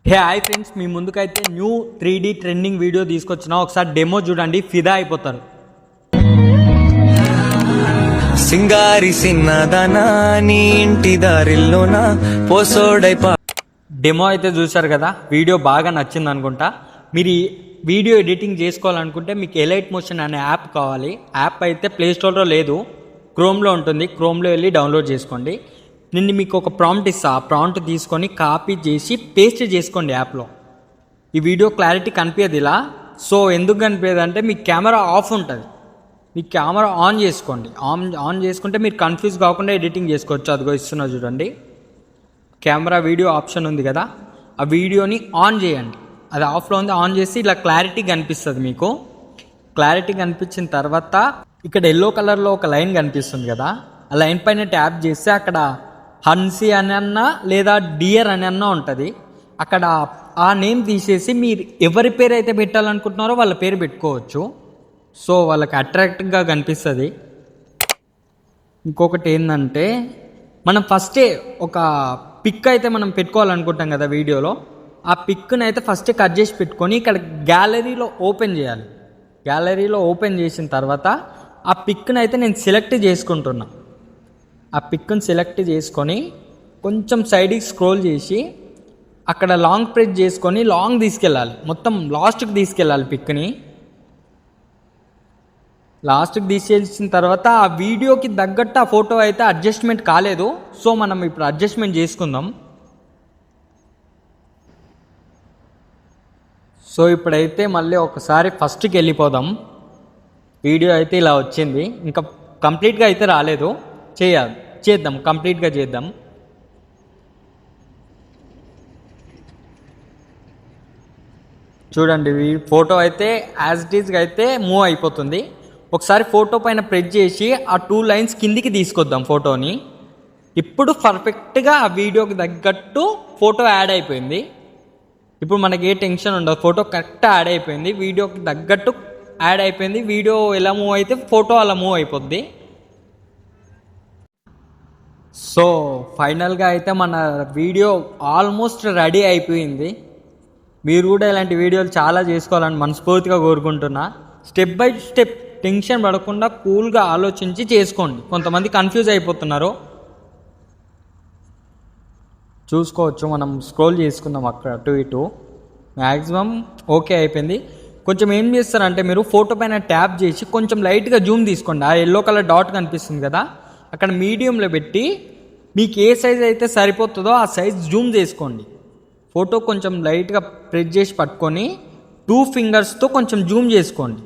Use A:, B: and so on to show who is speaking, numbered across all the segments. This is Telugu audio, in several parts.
A: హే హాయ్ ఫ్రెండ్స్, మీ ముందుకైతే న్యూ 3D ట్రెండింగ్ వీడియో తీసుకొచ్చిన. ఒకసారి డెమో చూడండి, ఫిదా అయిపోతారు.
B: సింగారి సిన్నదనా నీ ఇంటి దారిల్లోనా పోసోడై.
A: డెమో అయితే చూసారు కదా, వీడియో బాగా నచ్చింది అనుకుంటా. మీరు ఈ వీడియో ఎడిటింగ్ చేసుకోవాలనుకుంటే మీకు ఎలైట్ మోషన్ అనే యాప్ కావాలి. యాప్ అయితే ప్లేస్టోర్లో లేదు, క్రోమ్లో ఉంటుంది. క్రోమ్లో వెళ్ళి డౌన్లోడ్ చేసుకోండి. నేను మీకు ఒక ప్రాంప్ట్ ఇస్తా. ఆ ప్రాంప్ట్ తీసుకొని కాపీ చేసి పేస్ట్ చేసుకోండి యాప్లో. ఈ వీడియో క్లారిటీ కనిపించదు ఇలా. సో ఎందుకు కనిపించదు అంటే మీ కెమెరా ఆఫ్ ఉంటుంది. మీ కెమెరా ఆన్ చేసుకోండి. ఆన్ చేసుకుంటే మీరు కన్ఫ్యూజ్ కాకుండా ఎడిటింగ్ చేసుకోవచ్చు. అదిగో ఇస్తున్నా చూడండి, కెమెరా వీడియో ఆప్షన్ ఉంది కదా, ఆ వీడియోని ఆన్ చేయండి. అది ఆఫ్లో ఉంది, ఆన్ చేసి ఇలా క్లారిటీ కనిపిస్తుంది. మీకు క్లారిటీ కనిపించిన తర్వాత ఇక్కడ ఎల్లో కలర్లో ఒక లైన్ కనిపిస్తుంది కదా, ఆ లైన్ పైన ట్యాప్ చేస్తే అక్కడ హన్సీ అని అన్నా లేదా డియర్ అని అన్నా ఉంటుంది. అక్కడ ఆ నేమ్ తీసేసి మీరు ఎవరి పేరు అయితే పెట్టాలనుకుంటున్నారో వాళ్ళ పేరు పెట్టుకోవచ్చు. సో వాళ్ళకి అట్రాక్టివ్గా కనిపిస్తుంది. ఇంకొకటి ఏంటంటే, మనం ఫస్టే ఒక పిక్ అయితే మనం పెట్టుకోవాలనుకుంటాం కదా వీడియోలో. ఆ పిక్ని అయితే ఫస్టే కట్ చేసి పెట్టుకొని ఇక్కడ గ్యాలరీలో ఓపెన్ చేయాలి. గ్యాలరీలో ఓపెన్ చేసిన తర్వాత ఆ పిక్ని అయితే నేను సెలెక్ట్ చేసుకుంటున్నా. ఆ పిక్ని సెలెక్ట్ చేసుకొని కొంచెం సైడ్కి స్క్రోల్ చేసి అక్కడ లాంగ్ ప్రెస్ చేసుకొని లాంగ్ తీసుకెళ్ళాలి. మొత్తం లాస్ట్కి తీసుకెళ్ళాలి. పిక్ని లాస్ట్కి తీసుకెళ్ళిన తర్వాత ఆ వీడియోకి తగ్గట్టు ఆ ఫోటో అయితే అడ్జస్ట్మెంట్ కాలేదు. సో మనం ఇప్పుడు అడ్జస్ట్మెంట్ చేసుకుందాం. సో ఇప్పుడైతే మళ్ళీ ఒకసారి ఫస్ట్కి వెళ్ళిపోదాం. వీడియో అయితే ఇలా వచ్చింది, ఇంకా కంప్లీట్గా అయితే రాలేదు. చేద్దాం, కంప్లీట్గా చేద్దాం. చూడండి, ఫోటో అయితే యాజ్ ఇట్ ఈజ్గా అయితే మూవ్ అయిపోతుంది. ఒకసారి ఫోటో పైన ప్రెస్ చేసి ఆ 2 లైన్స్ కిందికి తీసుకొద్దాం ఫోటోని. ఇప్పుడు పర్ఫెక్ట్గా ఆ వీడియోకి తగ్గట్టు ఫోటో యాడ్ అయిపోయింది. ఇప్పుడు మనకి ఏ టెన్షన్ ఉండదు, ఫోటో కరెక్ట్గా యాడ్ అయిపోయింది. వీడియోకి తగ్గట్టు యాడ్ అయిపోయింది. వీడియో ఎలా మూవ్ అయితే ఫోటో అలా మూవ్ అయిపోద్ది. సో ఫైనల్గా అయితే మన వీడియో ఆల్మోస్ట్ రెడీ అయిపోయింది. మీరు కూడా ఇలాంటి వీడియోలు చాలా చేసుకోవాలని మనస్ఫూర్తిగా కోరుకుంటున్నా. స్టెప్ బై స్టెప్ టెన్షన్ పడకుండా కూల్గా ఆలోచించి చేసుకోండి. కొంతమంది కన్ఫ్యూజ్ అయిపోతున్నారు. చూసుకోవచ్చు, మనం స్క్రోల్ చేసుకుందాం అక్కడ అటు ఇటు. మ్యాక్సిమం ఓకే అయిపోయింది. కొంచెం ఏం చేస్తారంటే, మీరు ఫోటో పైన ట్యాప్ చేసి కొంచెం లైట్గా జూమ్ తీసుకోండి. ఆ ఎల్లో కలర్ డాట్ కనిపిస్తుంది కదా, అక్కడ మీడియంలో పెట్టి మీకు ఏ సైజ్ అయితే సరిపోతుందో ఆ సైజ్ జూమ్ చేసుకోండి. ఫోటో కొంచెం లైట్గా ప్రెస్ చేసి పట్టుకొని 2 ఫింగర్స్తో కొంచెం జూమ్ చేసుకోండి.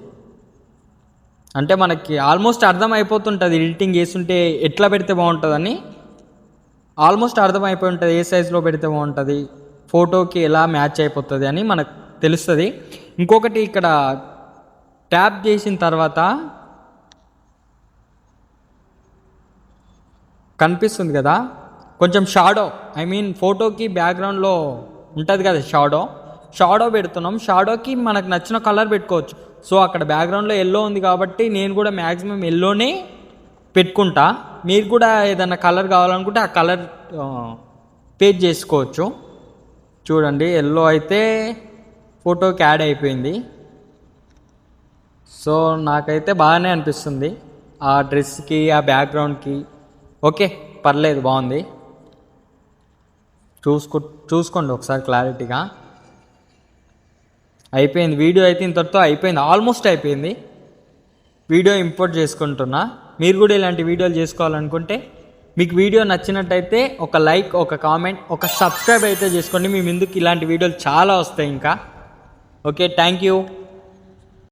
A: అంటే మనకి ఆల్మోస్ట్ అర్థం అయిపోతుంటుంది ఎడిటింగ్ చేస్తుంటే ఎట్లా పెడితే బాగుంటుందని. ఆల్మోస్ట్ అర్థమైపోయి ఉంటుంది ఏ సైజులో పెడితే బాగుంటుంది, ఫోటోకి ఎలా మ్యాచ్ అయిపోతుంది అని మనకు తెలుస్తుంది. ఇంకొకటి, ఇక్కడ ట్యాప్ చేసిన తర్వాత కనిపిస్తుంది కదా కొంచెం షాడో, ఫోటోకి బ్యాక్గ్రౌండ్లో ఉంటుంది కదా షాడో పెడుతున్నాం. షాడోకి మనకు నచ్చిన కలర్ పెట్టుకోవచ్చు. సో అక్కడ బ్యాక్గ్రౌండ్లో ఎల్లో ఉంది కాబట్టి నేను కూడా మ్యాక్సిమం ఎల్లోనే పెట్టుకుంటా. మీరు కూడా ఏదైనా కలర్ కావాలనుకుంటే ఆ కలర్ పేస్ట్ చేసుకోవచ్చు. చూడండి, ఎల్లో అయితే ఫోటోకి యాడ్ అయిపోయింది. సో నాకైతే బాగానే అనిపిస్తుంది ఆ డ్రెస్కి, ఆ బ్యాక్గ్రౌండ్కి. ఓకే, పర్లేదు, బాగుంది. చూసుకోండి ఒకసారి క్లారిటీగా. అయిపోయింది వీడియో అయితే, ఇంతటితో అయిపోయింది, ఆల్మోస్ట్ అయిపోయింది. వీడియో ఇంపోర్ట్ చేసుకుంటున్నా. మీరు కూడా ఇలాంటి వీడియోలు చేసుకోవాలనుకుంటే, మీకు వీడియో నచ్చినట్టయితే ఒక లైక్, ఒక కామెంట్, ఒక సబ్స్క్రైబ్ అయితే చేసుకోండి. మీ ముందుకు ఇలాంటి వీడియోలు చాలా వస్తాయి ఇంకా. Okay, thank you.